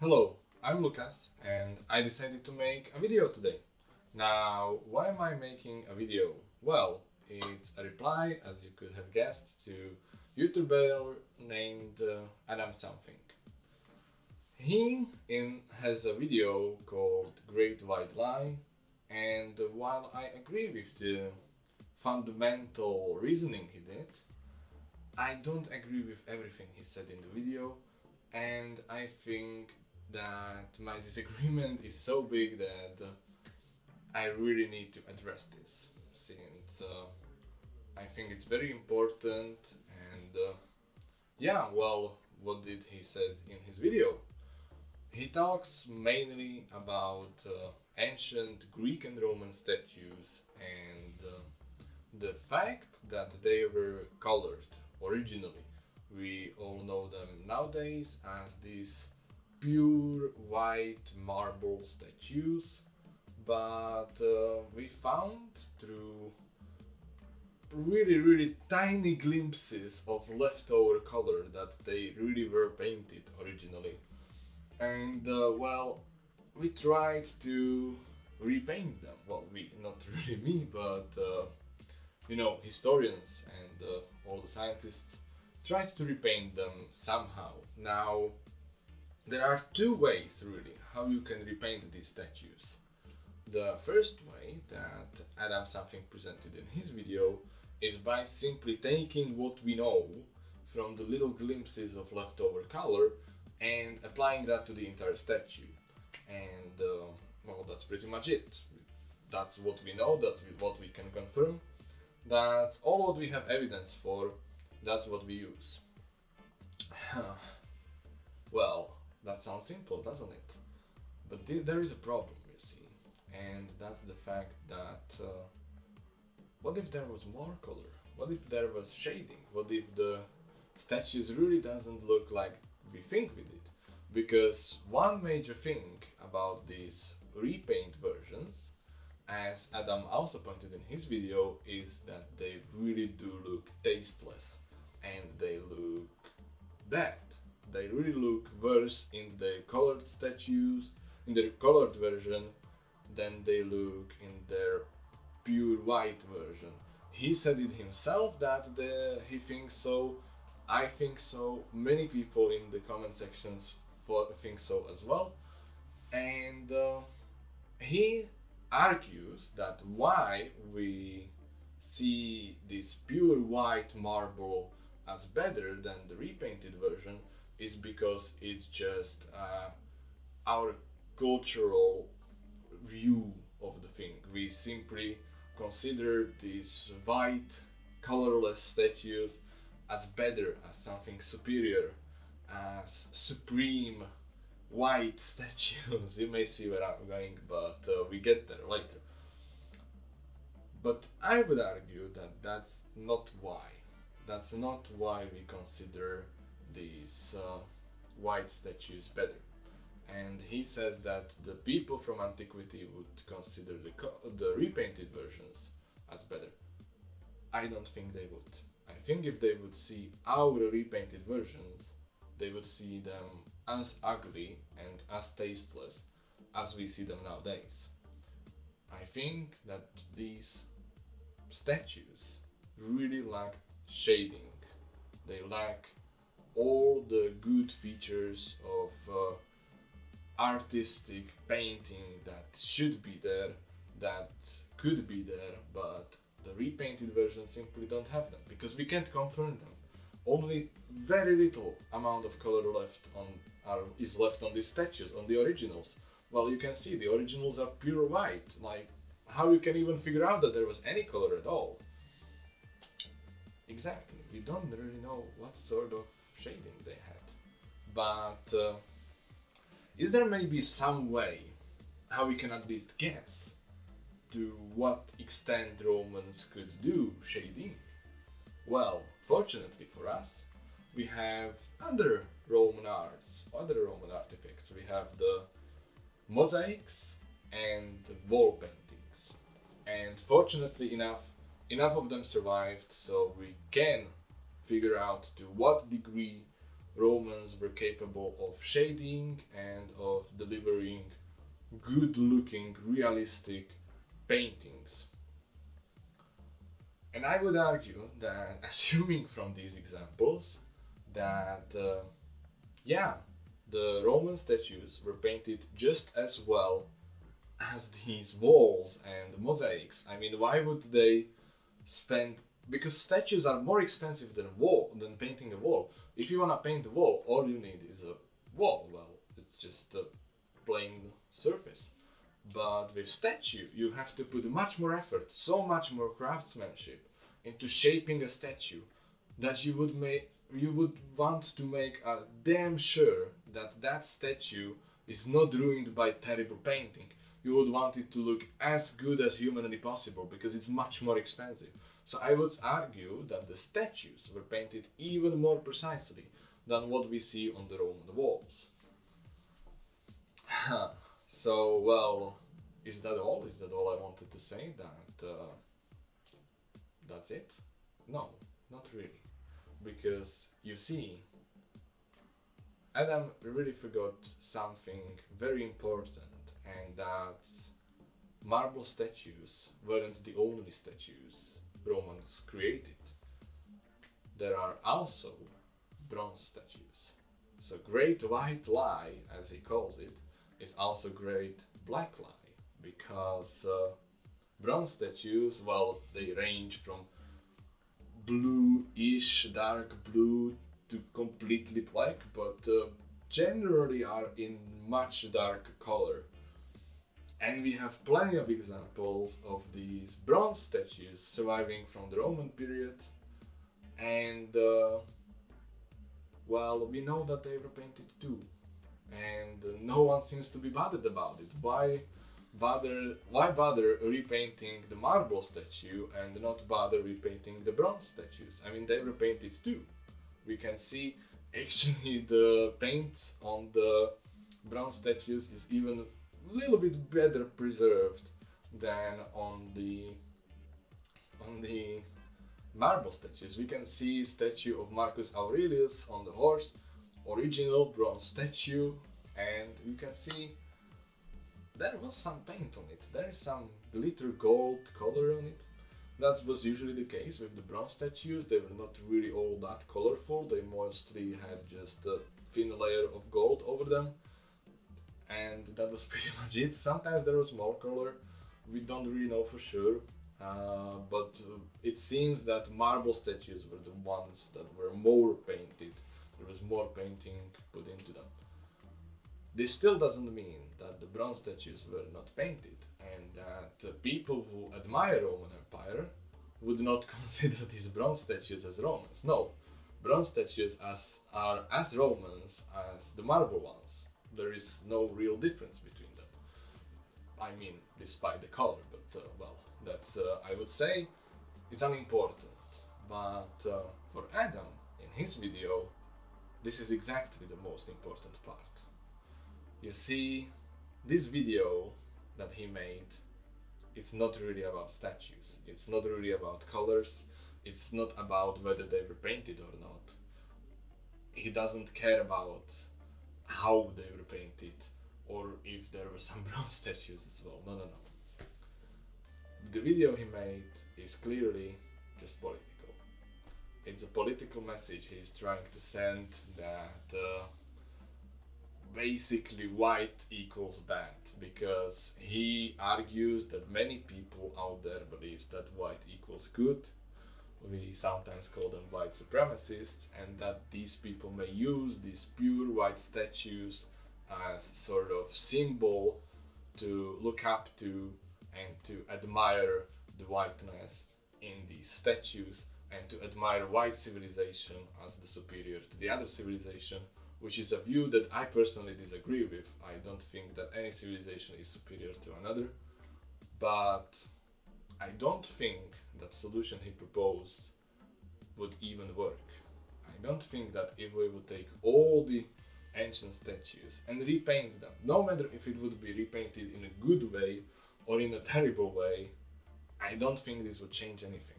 Hello, I'm Lucas and I decided to make a video today. Now, why am I making a video? Well, it's a reply, as you could have guessed, to YouTuber named Adam Something. Has a video called Great White Lie, and while I agree with the fundamental reasoning he did, I don't agree with everything he said in the video, and I think that my disagreement is so big that I really need to address this, since I think it's very important. And yeah, well, what did he said in his video? He talks mainly about ancient Greek and Roman statues and the fact that they were colored originally. We all know them nowadays as these pure white marble statues, but we found through really tiny glimpses of leftover color that they really were painted originally. And well, we tried to repaint them. Well, not really me, but historians and all the scientists tried to repaint them somehow. Now, there are two ways really how you can repaint these statues. The first way that Adam Something presented in his video is by simply taking what we know from the little glimpses of leftover color and applying that to the entire statue. And well, that's pretty much it. That's what we know, that's what we can confirm. That's all what we have evidence for, that's what we use. Well, that sounds simple, doesn't it? But there is a problem, you see, and that's the fact that what if there was more color? What if there was shading? What if the statues really doesn't look like we think we did? Because one major thing about these repaint versions, as Adam also pointed in his video, is that they really do look tasteless and they look bad. They really look worse in the colored statues, in their colored version, than they look in their pure white version. He said it himself that he thinks so. I think so. Many people in the comment sections think so as well. And he argues that why we see this pure white marble as better than the repainted version is because it's just our cultural view of the thing. We simply consider these white, colorless statues as better, as something superior, as supreme white statues. You may see where I'm going, but we get there later. But I would argue that that's not why. That's not why we consider these white statues better. And he says that the people from antiquity would consider the repainted versions as better. I don't think they would. I think if they would see our repainted versions, they would see them as ugly and as tasteless as we see them nowadays. I think that these statues really lack shading. They lack all the good features of artistic painting that should be there, that could be there, but the repainted versions simply don't have them because we can't confirm them. Only very little amount of color is left on these statues, on the originals. Well, you can see the originals are pure white. Like, how you can even figure out that there was any color at all? Exactly, we don't really know what sort of shading they had. But is there maybe some way how we can at least guess to what extent Romans could do shading? Well, fortunately for us, we have other Roman arts, other Roman artifacts. We have the mosaics and wall paintings. And fortunately enough of them survived, so we can figure out to what degree Romans were capable of shading and of delivering good looking, realistic paintings. And I would argue that, assuming from these examples, that yeah, the Roman statues were painted just as well as these walls and mosaics. I mean, why would they spend? Because statues are more expensive than painting a wall. If you wanna paint a wall, all you need is a wall. Well, it's just a plain surface. But with statue, you have to put much more effort, so much more craftsmanship into shaping a statue that you would want to make a damn sure that that statue is not ruined by terrible painting. You would want it to look as good as humanly possible because it's much more expensive. So I would argue that the statues were painted even more precisely than what we see on the Roman walls. So, well, is that all? Is that all I wanted to say? That's it? No, not really. Because you see, Adam really forgot something very important, and that marble statues weren't the only statues Romans created. There are also bronze statues. So Great White Lie, as he calls it, is also Great Black Lie, because bronze statues, well, they range from bluish, dark blue to completely black, but generally are in much darker color. And we have plenty of examples of these bronze statues surviving from the Roman period, and well, we know that they were painted too, and no one seems to be bothered about it. Why bother repainting the marble statue and not bother repainting the bronze statues? I mean, they were painted too. We can see actually the paint on the bronze statues is even a little bit better preserved than on the marble statues. We can see statue of Marcus Aurelius on the horse, original bronze statue, and you can see there was some paint on it. There is some glitter gold color on it. That was usually the case with the bronze statues. They were not really all that colorful. They mostly had just a thin layer of gold over them. And that was pretty much it. Sometimes there was more color. We don't really know for sure. But it seems that marble statues were the ones that were more painted. There was more painting put into them. This still doesn't mean that the bronze statues were not painted and that people who admire Roman Empire would not consider these bronze statues as Romans. No, bronze statues are as Romans as the marble ones. There is no real difference between them. I mean, despite the color, but well, that's I would say it's unimportant. But for Adam, in his video, this is exactly the most important part. You see, this video that he made, it's not really about statues. It's not really about colors. It's not about whether they were painted or not. He doesn't care about how they were painted or if there were some bronze statues as well. No, no, no. The video he made is clearly just political. It's a political message he's trying to send that basically white equals bad, because he argues that many people out there believes that white equals good. We sometimes call them white supremacists, and that these people may use these pure white statues as sort of symbol to look up to and to admire the whiteness in these statues and to admire white civilization as the superior to the other civilization, which is a view that I personally disagree with. I don't think that any civilization is superior to another, but I don't think that solution he proposed would even work. I don't think that if we would take all the ancient statues and repaint them, no matter if it would be repainted in a good way or in a terrible way, I don't think this would change anything.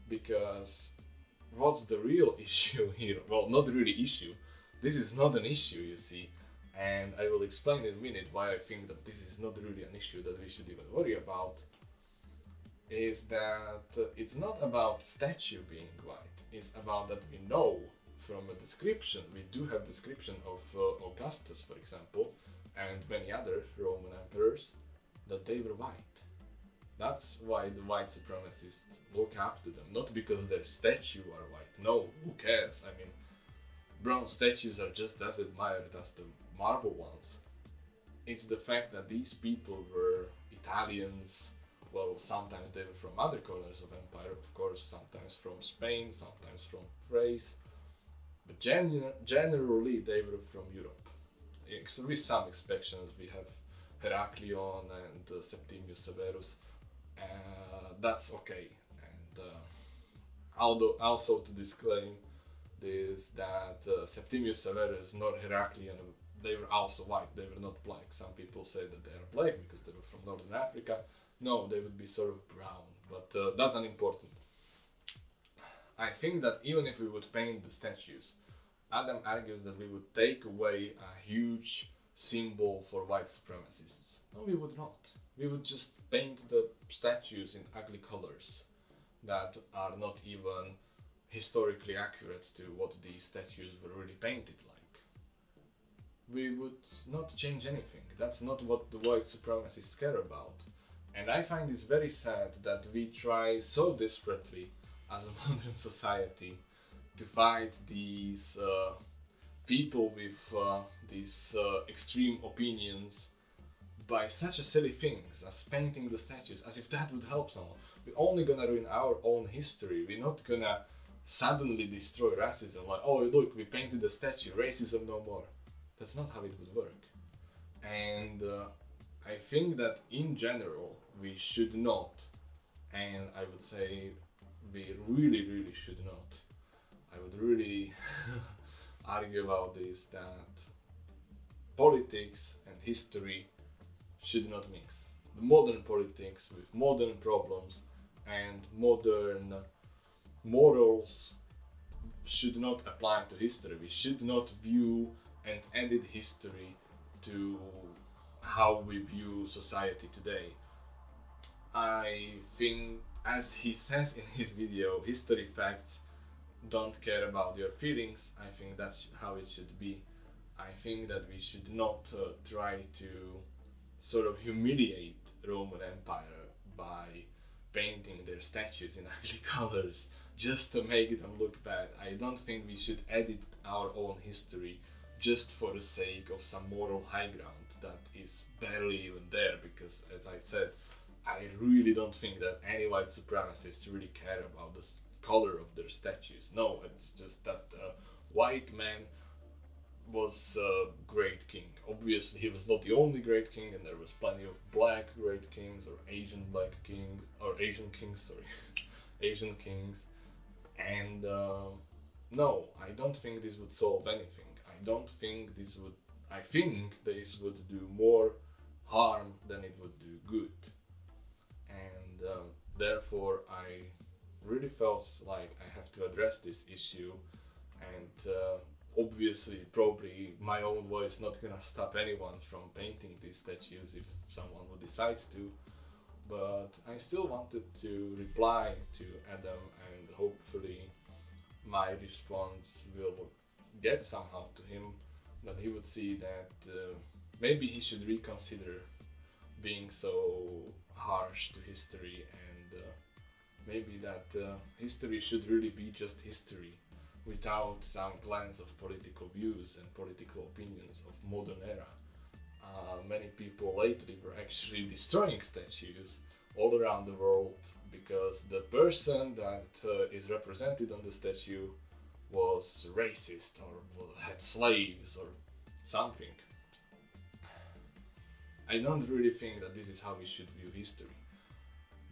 Because what's the real issue here? Well, not really issue. This is not an issue, you see, and I will explain in a minute why I think that this is not really an issue that we should even worry about. Is that it's not about statue being white. It's about that we know from a description. We do have description of Augustus, for example, and many other Roman emperors that they were white. That's why the white supremacists look up to them, not because their statue are white. No, who cares? I mean, bronze statues are just as admired as the marble ones. It's the fact that these people were Italians. Well, sometimes they were from other corners of empire, of course, sometimes from Spain, sometimes from Thrace, but generally they were from Europe. With some exceptions, we have Heraclion and Septimius Severus. That's okay. And although also to disclaim this that Septimius Severus nor Heraclian, they were also white. They were not black. Some people say that they are black because they were from Northern Africa. No, they would be sort of brown, but that's unimportant. I think that even if we would paint the statues, Adam argues that we would take away a huge symbol for white supremacists. No, we would not. We would just paint the statues in ugly colors that are not even historically accurate to what these statues were really painted like. We would not change anything. That's not what the white supremacists care about. And I find this very sad that we try so desperately as a modern society to fight these people with these extreme opinions by such a silly things as painting the statues, as if that would help someone. We're only gonna ruin our own history. We're not gonna suddenly destroy racism. Like, oh look, we painted a statue, racism no more. That's not how it would work. And I think that in general we should not, and I would say we really, really should not. I would really argue about this that politics and history should not mix. The modern politics with modern problems and modern morals should not apply to history. We should not view and edit history to how we view society today. I think, as he says in his video, history facts don't care about your feelings. I think that's how it should be. I think that we should not try to sort of humiliate Roman Empire by painting their statues in ugly colors just to make them look bad. I don't think we should edit our own history just for the sake of some moral high ground that is barely even there, because as I said, I really don't think that any white supremacists really care about the color of their statues. No, it's just that white man was a great king. Obviously, he was not the only great king, and there was plenty of black great kings or Asian black kings or Asian kings. Sorry, Asian kings. And no, I don't think this would solve anything. I don't think this would. I think this would do more harm than it would do good. And therefore, I really felt like I have to address this issue. And obviously, probably my own voice not gonna stop anyone from painting these statues if someone would decide to. But I still wanted to reply to Adam, and hopefully my response will get somehow to him, that he would see that maybe he should reconsider being so harsh to history, and maybe that history should really be just history without some glance of political views and political opinions of modern era. Many people lately were actually destroying statues all around the world because the person that is represented on the statue was racist or had slaves or something. I don't really think that this is how we should view history.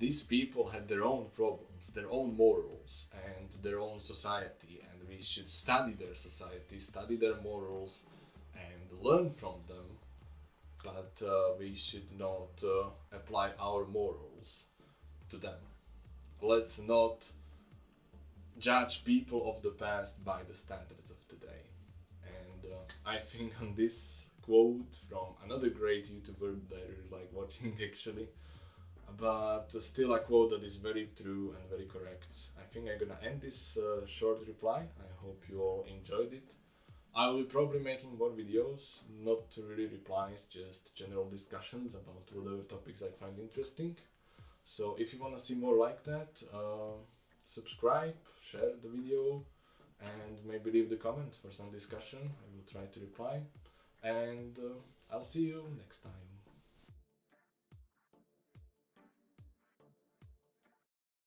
These people had their own problems, their own morals, and their own society, and we should study their society, study their morals, and learn from them. But we should not apply our morals to them. Let's not judge people of the past by the standards of today. And I think on this quote from another great YouTuber that I really like watching actually, but still a quote that is very true and very correct. I think I'm gonna end this short reply. I hope you all enjoyed it. I will be probably making more videos, not really replies, just general discussions about whatever topics I find interesting. So if you wanna see more like that, subscribe, share the video, and maybe leave the comment for some discussion. I will try to reply, and I'll see you next time.